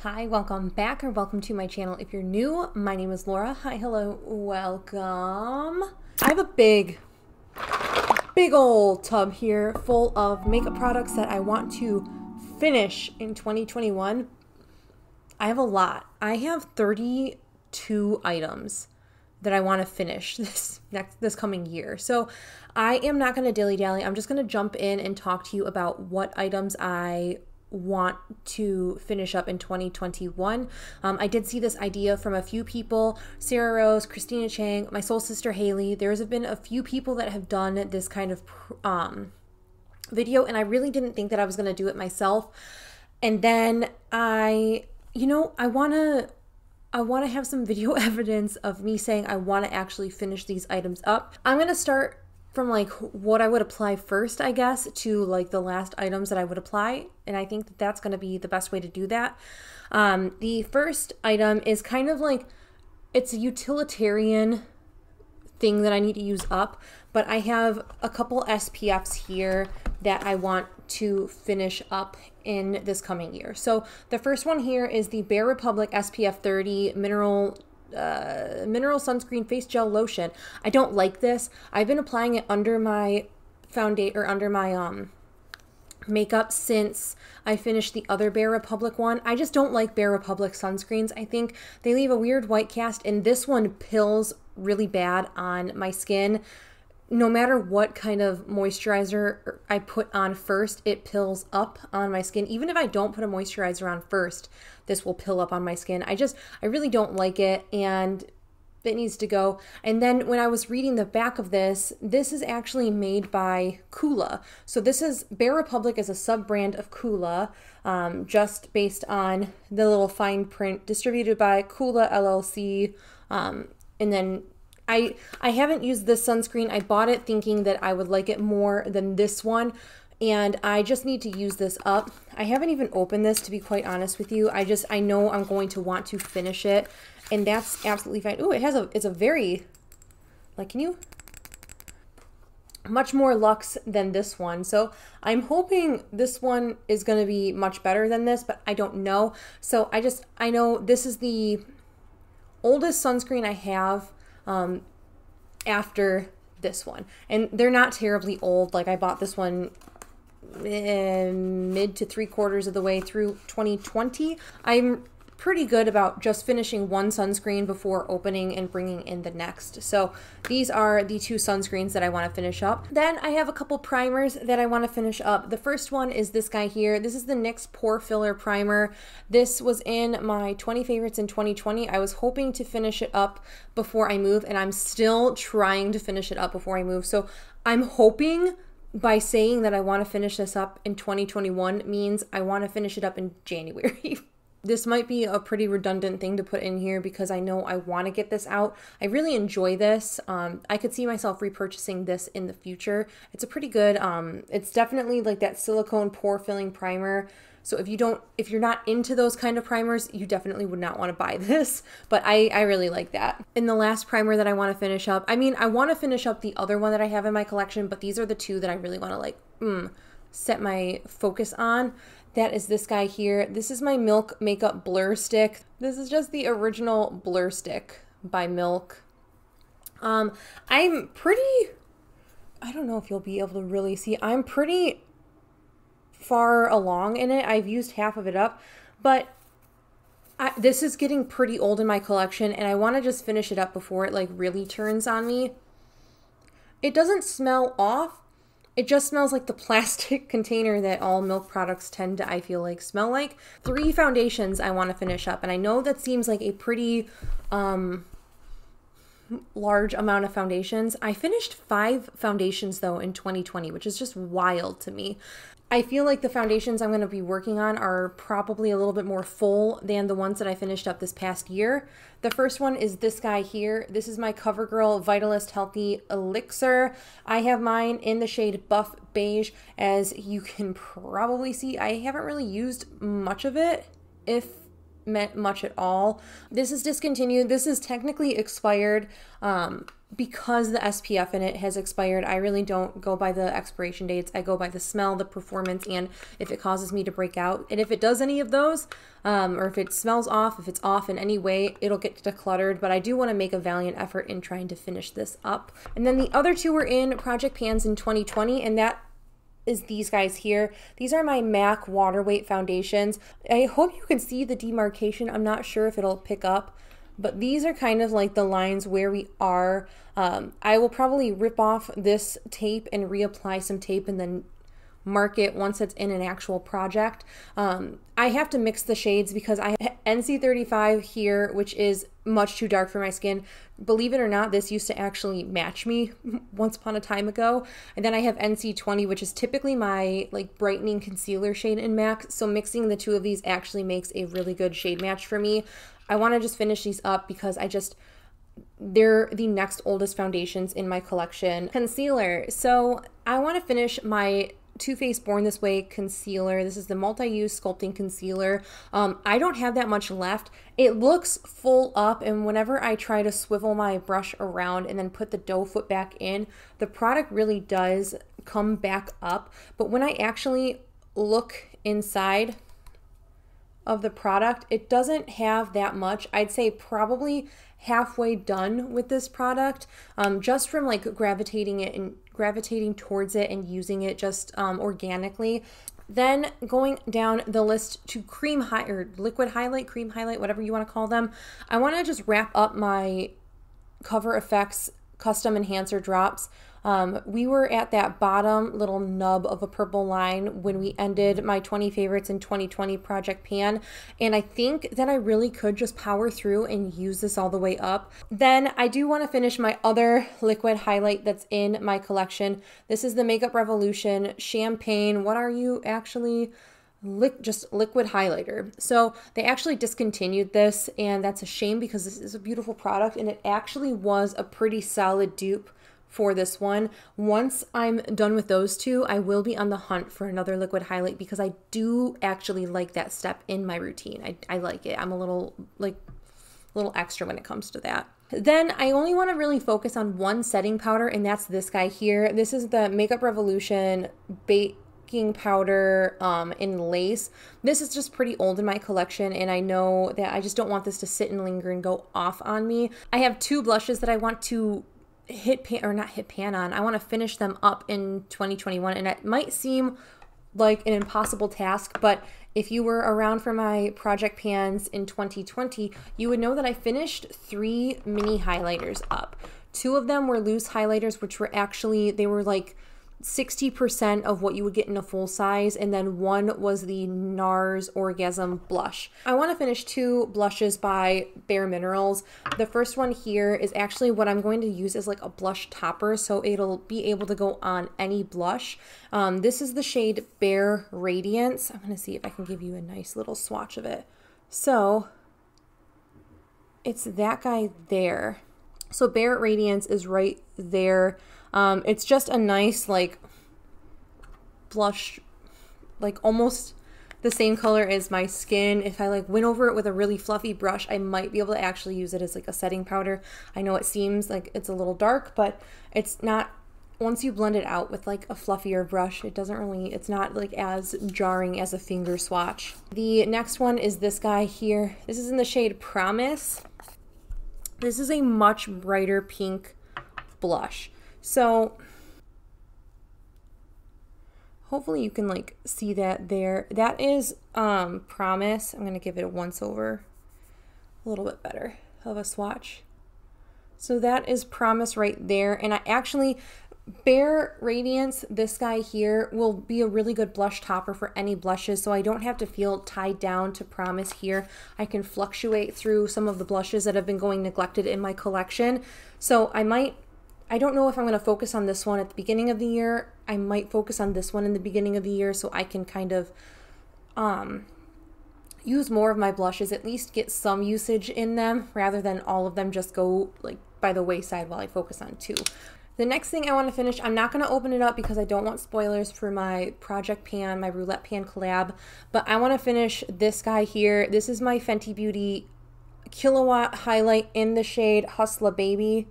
Hi, welcome back or welcome to my channel. If you're new, my name is Laura. Hi, hello, welcome. I have a big old tub here full of makeup products that I want to finish in 2021. I have a lot. I have 32 items that I want to finish this coming year. So I am not going to dilly-dally. I'm just going to jump in and talk to you about what items I want to finish up in 2021. I did see this idea from a few people: Sarah Rose, Christina Chang, my soul sister Haley. There's been a few people that have done this kind of video, and I really didn't think that I was going to do it myself. And then I want to have some video evidence of me saying I want to actually finish these items up. I'm going to start from like what I would apply first, I guess, to like the last items that I would apply. And I think that that's going to be the best way to do that. The first item is kind of like, it's a utilitarian thing that I need to use up, but I have a couple SPFs here that I want to finish up in this coming year. So the first one here is the Bare Republic SPF 30 mineral sunscreen face gel lotion. I don't like this. I've been applying it under my foundation or under my makeup since I finished the other Bare Republic one. I just don't like Bare Republic sunscreens. I think they leave a weird white cast, and this one pills really bad on my skin. No matter what kind of moisturizer I put on first, it pills up on my skin. Even if I don't put a moisturizer on first, this will pill up on my skin. I really don't like it, and it needs to go. And then when I was reading the back of this is actually made by Coola. So this is, Bare Republic is a sub-brand of Coola, just based on the little fine print, distributed by Coola LLC. And then I haven't used this sunscreen. I bought it thinking that I would like it more than this one, and I just need to use this up. I haven't even opened this, to be quite honest with you. I know I'm going to want to finish it, and that's absolutely fine. Ooh, it's a very, like, much more luxe than this one. So I'm hoping this one is going to be much better than this, but I don't know. So I know this is the oldest sunscreen I have after this one, and they're not terribly old. Like, I bought this one mid to 3/4 of the way through 2020. I'm pretty good about just finishing one sunscreen before opening and bringing in the next. So these are the two sunscreens that I want to finish up. Then I have a couple primers that I want to finish up. The first one is this guy here. This is the NYX Pore Filler Primer. This was in my 20 favorites in 2020. I was hoping to finish it up before I move, and I'm still trying to finish it up before I move. So I'm hoping by saying that I want to finish this up in 2021 means I want to finish it up in January. This might be a pretty redundant thing to put in here because I know I want to get this out. I really enjoy this. I could see myself repurchasing this in the future. It's a pretty good, it's definitely like that silicone pore filling primer. So if you're not into those kind of primers, you definitely would not want to buy this, but I really like that. And the last primer that I want to finish up, I mean, I want to finish up the other one that I have in my collection, but these are the two that I really want to like set my focus on. That is this guy here. This is my Milk Makeup Blur Stick. This is just the original Blur Stick by Milk. I'm pretty, I don't know if you'll be able to really see, I'm pretty far along in it. I've used half of it up, but this is getting pretty old in my collection, and I want to just finish it up before it like really turns on me. It doesn't smell off. It just smells like the plastic container that all Milk products tend to, I feel like, smell like. 3 foundations I want to finish up, and I know that seems like a pretty large amount of foundations. I finished 5 foundations though in 2020, which is just wild to me. I feel like the foundations I'm going to be working on are probably a little bit more full than the ones that I finished up this past year. The first one is this guy here. This is my CoverGirl Vitalist Healthy Elixir. I have mine in the shade Buff Beige. As you can probably see, I haven't really used much of it, if much at all. This is discontinued. This is technically expired, because the SPF in it has expired, I really don't go by the expiration dates. I go by the smell, the performance, and if it causes me to break out. And if it does any of those, or if it smells off, if it's off in any way, it'll get decluttered. But I do want to make a valiant effort in trying to finish this up. And then the other two were in Project Pans in 2020, and that is these guys here. These are my MAC Water Weight foundations. I hope you can see the demarcation. I'm not sure if it'll pick up, but these are kind of like the lines where we are. I will probably rip off this tape and reapply some tape and then mark it once it's in an actual project. I have to mix the shades because I have NC35 here, which is much too dark for my skin. Believe it or not, this used to actually match me once upon a time ago. And then I have NC20, which is typically my like brightening concealer shade in MAC. So mixing the two of these actually makes a really good shade match for me. I want to just finish these up because they're the next oldest foundations in my collection. Concealer. So I want to finish my Too Faced Born This Way concealer. This is the multi-use sculpting concealer. I don't have that much left. It looks full up, and whenever I try to swivel my brush around and then put the doe foot back in, the product really does come back up. But when I actually look inside of the product, it doesn't have that much. I'd say probably halfway done with this product, just from like gravitating towards it and using it just organically. Then going down the list to liquid highlight, cream highlight, whatever you want to call them, I want to just wrap up my CoverFX custom enhancer drops. We were at that bottom little nub of a purple line when we ended my 20 favorites in 2020 Project Pan, and I think that I really could just power through and use this all the way up. Then I do want to finish my other liquid highlight that's in my collection. This is the Makeup Revolution Champagne. What are you actually? Just liquid highlighter. So they actually discontinued this, and that's a shame because this is a beautiful product and it actually was a pretty solid dupe for this one. Once I'm done with those two, I will be on the hunt for another liquid highlight because I do actually like that step in my routine. I like it. I'm a little extra when it comes to that. Then I only want to really focus on one setting powder, and that's this guy here. This is the Makeup Revolution baking powder in lace. This is just pretty old in my collection, and I know that I just don't want this to sit and linger and go off on me. I have two blushes that I want to not hit pan on. I want to finish them up in 2021, and it might seem like an impossible task, but if you were around for my Project Pans in 2020, you would know that I finished 3 mini highlighters up. 2 of them were loose highlighters, which were actually, they were like 60% of what you would get in a full size, and then 1 was the NARS Orgasm blush. I want to finish 2 blushes by Bare Minerals. The first one here is actually what I'm going to use as like a blush topper, so it'll be able to go on any blush. This is the shade Bare Radiance. I'm going to see if I can give you a nice little swatch of it. So it's that guy there. So Bare Radiance is right there. It's just a nice like blush, like almost the same color as my skin. If I like went over it with a really fluffy brush, I might be able to actually use it as like a setting powder. I know it seems like it's a little dark, but it's not. Once you blend it out with like a fluffier brush, it's not like as jarring as a finger swatch. The next one is this guy here. This is in the shade Promise. This is a much brighter pink blush. So hopefully you can like see that there. That is Promise. I'm going to give it a once over, a little bit better of a swatch. So that is Promise right there. And I actually, Bare Radiance, this guy here, will be a really good blush topper for any blushes, so I don't have to feel tied down to Promise here. I can fluctuate through some of the blushes that have been going neglected in my collection. So I don't know if I'm going to focus on this one at the beginning of the year. I might focus on this one in the beginning of the year so I can kind of use more of my blushes, at least get some usage in them, rather than all of them just go like by the wayside while I focus on 2. The next thing I want to finish, I'm not going to open it up because I don't want spoilers for my Project Pan, my Roulette Pan collab, but I want to finish this guy here. This is my Fenty Beauty Killawatt highlight in the shade Hustla Baby.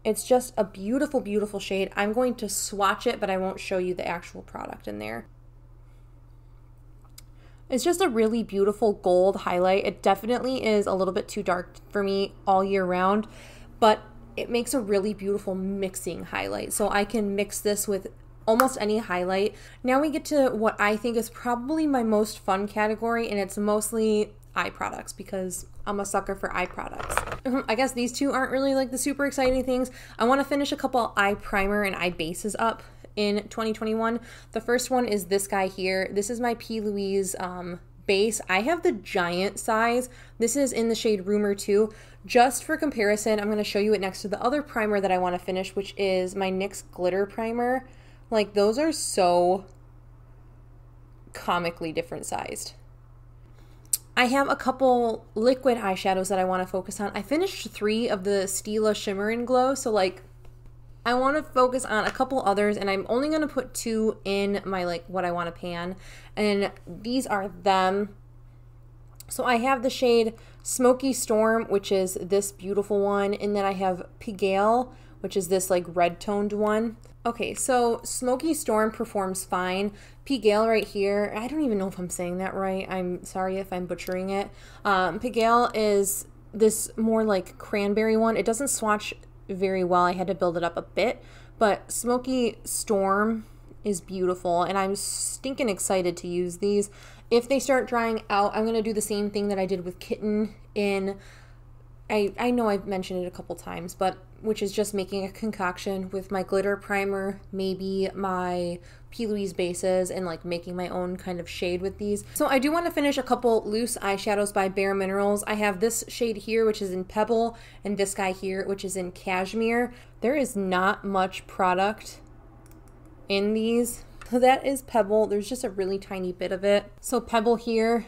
It's just a beautiful, beautiful shade. I'm going to swatch it, but I won't show you the actual product in there. It's just a really beautiful gold highlight. It definitely is a little bit too dark for me all year round, but it makes a really beautiful mixing highlight. So I can mix this with almost any highlight. Now we get to what I think is probably my most fun category, and it's mostly eye products because I'm a sucker for eye products. I guess these two aren't really like the super exciting things. I want to finish a couple eye primer and eye bases up in 2021. The first one is this guy here. This is my P. Louise base. I have the giant size. This is in the shade Rumour 2. Just for comparison, I'm going to show you it next to the other primer that I want to finish, which is my NYX glitter primer. Like, those are so comically different sized. I have a couple liquid eyeshadows that I want to focus on. I finished 3 of the Stila Shimmer and Glow, so like I want to focus on a couple others, and I'm only going to put 2 in my like what I want to pan, and these are them. So I have the shade Smoky Storm, which is this beautiful one, and then I have Pigale, which is this like red toned one. Okay, so Smoky Storm performs fine. Pigale right here, I don't even know if I'm saying that right. I'm sorry if I'm butchering it. Pigale is this more like cranberry one. It doesn't swatch very well. I had to build it up a bit, but Smoky Storm is beautiful, and I'm stinking excited to use these. If they start drying out, I'm going to do the same thing that I did with Kitten in, I know I've mentioned it a couple times, but which is just making a concoction with my glitter primer, maybe my P. Louise bases, and like making my own kind of shade with these. So I do want to finish a couple loose eyeshadows by Bare Minerals. I have this shade here, which is in Pebble, and this guy here, which is in Cashmere. There is not much product in these. So that is Pebble. There's just a really tiny bit of it. So Pebble here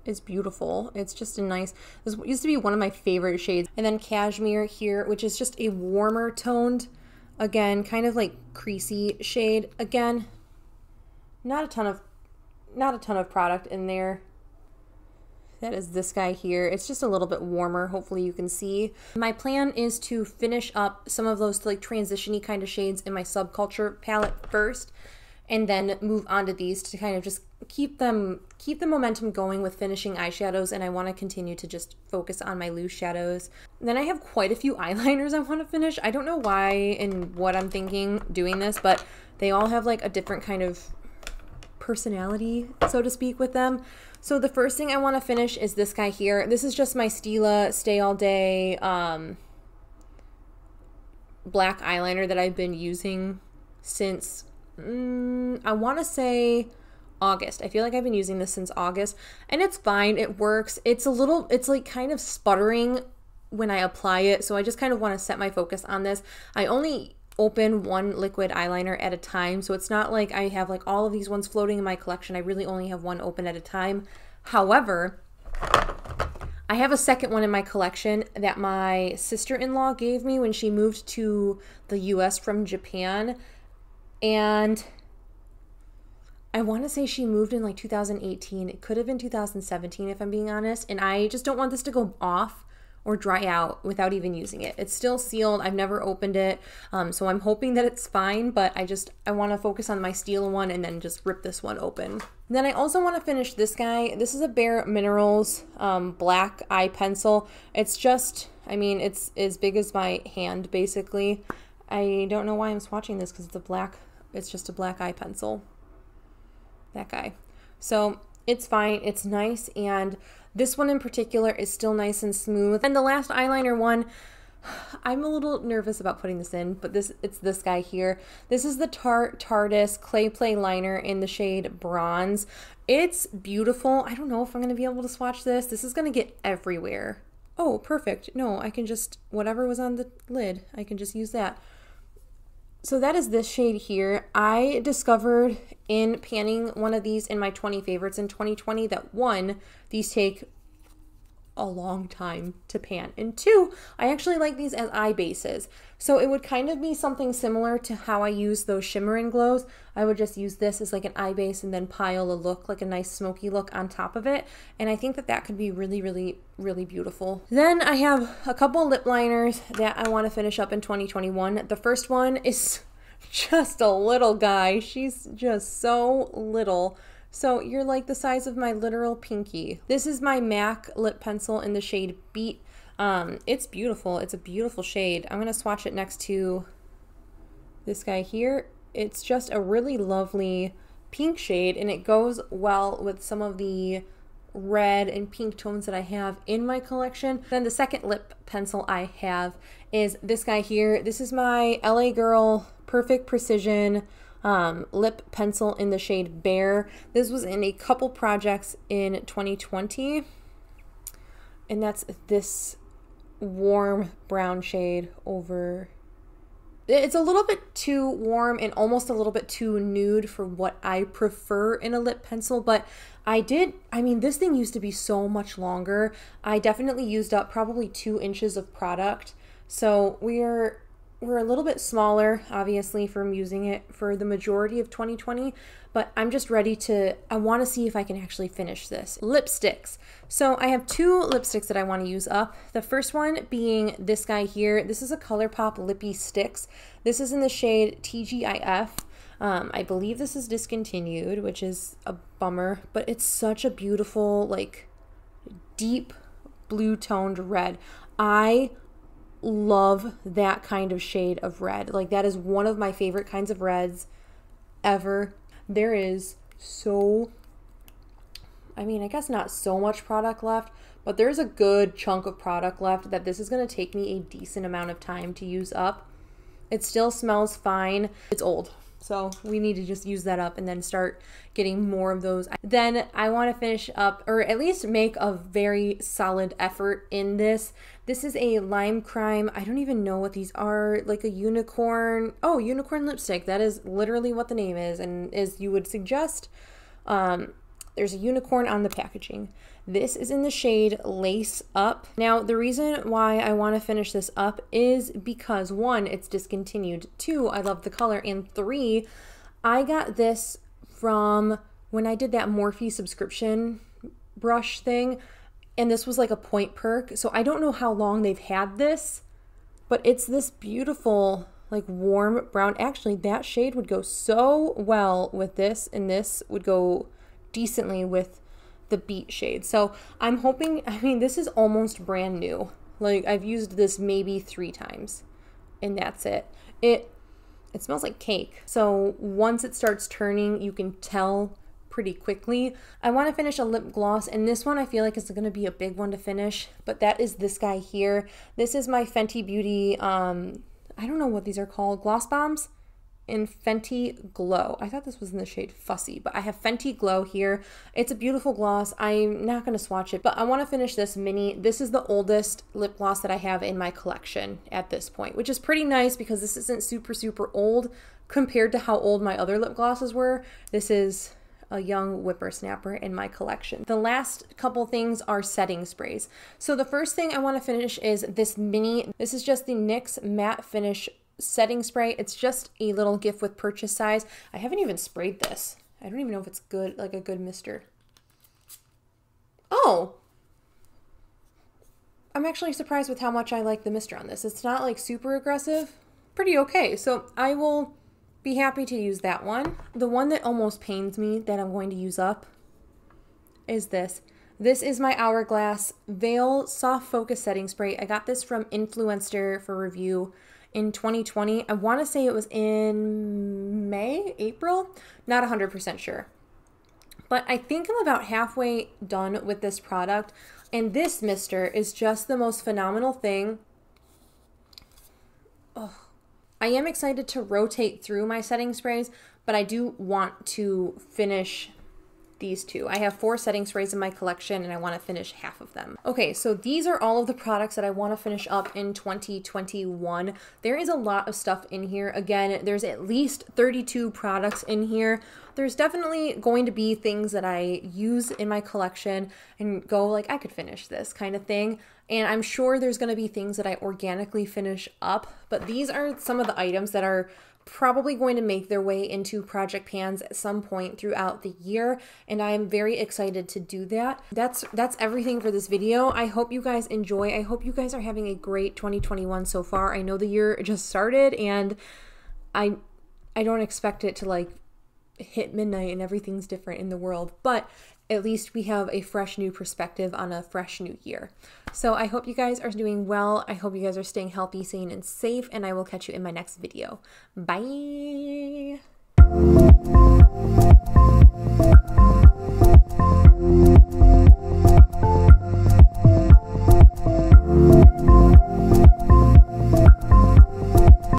is beautiful. It's just a nice, this used to be one of my favorite shades. And then Cashmere here, which is just a warmer toned, again, kind of like creasy shade. Again, not a ton of product in there. That is this guy here. It's just a little bit warmer. Hopefully you can see. My plan is to finish up some of those like transition-y kind of shades in my Subculture palette first, and then move on to these to kind of just keep the momentum going with finishing eyeshadows, and I want to continue to just focus on my loose shadows. And then I have quite a few eyeliners I want to finish. I don't know why and what I'm thinking doing this, but they all have like a different kind of personality, so to speak, with them. So the first thing I want to finish is this guy here. This is just my Stila Stay All Day black eyeliner that I've been using since I want to say August. I feel like I've been using this since August, and it's fine. It works. It's like kind of sputtering when I apply it, so I just kind of want to set my focus on this. I only open one liquid eyeliner at a time, so it's not like I have like all of these ones floating in my collection. I really only have one open at a time. However, I have a second one in my collection that my sister-in-law gave me when she moved to the US from Japan, and I want to say she moved in like 2018. It could have been 2017 if I'm being honest, and I just don't want this to go off or dry out without even using it. It's still sealed. I've never opened it, so I'm hoping that it's fine, but I want to focus on my Stila one and then just rip this one open. And then I also want to finish this guy. This is a Bare Minerals black eye pencil. It's just, I mean, it's as big as my hand basically. I don't know why I'm swatching this because it's just a black eye pencil. That guy. So it's fine. It's nice, and this one in particular is still nice and smooth. And the last eyeliner one, I'm a little nervous about putting this in, but it's this guy here. This is the Tarte's Clay Play liner in the shade Bronze. It's beautiful. I don't know if I'm going to be able to swatch this. This is going to get everywhere. Oh, perfect. No, I can just, whatever was on the lid, I can just use that. So that is this shade here. I discovered in panning one of these in my 20 favorites in 2020 that one, these take a long time to pan. And two, I actually like these as eye bases. So it would kind of be something similar to how I use those Shimmer and Glows. I would just use this as like an eye base and then pile a look, like a nice smoky look on top of it. And I think that that could be really, really, really beautiful. Then I have a couple lip liners that I want to finish up in 2021. The first one is just a little guy. She's just so little. So you're like the size of my literal pinky. This is my MAC lip pencil in the shade Beat. It's beautiful. It's a beautiful shade. I'm going to swatch it next to this guy here. It's just a really lovely pink shade, and it goes well with some of the red and pink tones that I have in my collection. Then the second lip pencil I have is this guy here. This is my LA Girl Perfect Precision lip pencil in the shade Bear. This was in a couple projects in 2020, and that's this warm brown shade over. It's a little bit too warm and almost a little bit too nude for what I prefer in a lip pencil, but I mean, this thing used to be so much longer. I definitely used up probably 2 inches of product, so we're a little bit smaller, obviously, from using it for the majority of 2020, but I'm just ready to, I want to see if I can actually finish this. Lipsticks. So I have 2 lipsticks that I want to use up. The first one being this guy here. This is a Colourpop Lippy Sticks. This is in the shade TGIF. I believe this is discontinued, which is a bummer, but it's such a beautiful, like, deep blue toned red. I love that kind of shade of red. Like, that is one of my favorite kinds of reds ever. There is so, I mean, I guess not so much product left, but there's a good chunk of product left that this is going to take me a decent amount of time to use up. It still smells fine. It's old, so we need to just use that up and then start getting more of those. Then I want to finish up, or at least make a very solid effort in this. This is a Lime Crime. I don't even know what these are, like a unicorn. Oh, unicorn lipstick. That is literally what the name is. And as you would suggest, there's a unicorn on the packaging. This is in the shade Lace Up. Now, the reason why I want to finish this up is because 1, it's discontinued. 2, I love the color. And 3, I got this from when I did that Morphe subscription brush thing. And this was like a point perk. So I don't know how long they've had this, but it's this beautiful, like, warm brown. Actually, that shade would go so well with this, and this would go decently with the Beat shade. So I'm hoping, I mean, this is almost brand new. Like, I've used this maybe 3 times, and that's it. It smells like cake. So once it starts turning, you can tell pretty quickly. I want to finish a lip gloss, and this one I feel like is going to be a big one to finish, but that is this guy here. This is my Fenty Beauty, I don't know what these are called, gloss bombs in Fenty Glow. I thought this was in the shade Fussy, but I have Fenty Glow here. It's a beautiful gloss. I'm not going to swatch it, but I want to finish this mini. This is the oldest lip gloss that I have in my collection at this point, which is pretty nice because this isn't super, super old compared to how old my other lip glosses were. This is a young whippersnapper in my collection. The last couple things are setting sprays. So the first thing I want to finish is this mini. This is just the NYX Matte Finish setting spray. It's just a little gift with purchase size. I haven't even sprayed this. I don't even know if it's good, like a good mister. Oh, I'm actually surprised with how much I like the mister on this. It's not like super aggressive, pretty okay. So I will be happy to use that one. The one that almost pains me that I'm going to use up is this. This is my Hourglass Veil Soft Focus Setting Spray. I got this from Influencer for review in 2020. I want to say it was in May, April, not 100% sure. But I think I'm about halfway done with this product, and this mister is just the most phenomenal thing. Oh, I am excited to rotate through my setting sprays, but I do want to finish these two. I have 4 setting sprays in my collection and I want to finish half of them. Okay, so these are all of the products that I want to finish up in 2021. There is a lot of stuff in here. Again, there's at least 32 products in here. There's definitely going to be things that I use in my collection and go like, I could finish this kind of thing. And I'm sure there's going to be things that I organically finish up, but these are some of the items that are probably going to make their way into project pans at some point throughout the year, and I'm very excited to do that. That's everything for this video. I hope you guys enjoy. I hope you guys are having a great 2021 so far. I know the year just started and I don't expect it to like hit midnight and everything's different in the world, but at least we have a fresh new perspective on a fresh new year. So I hope you guys are doing well. I hope you guys are staying healthy, sane, and safe, and I will catch you in my next video. Bye!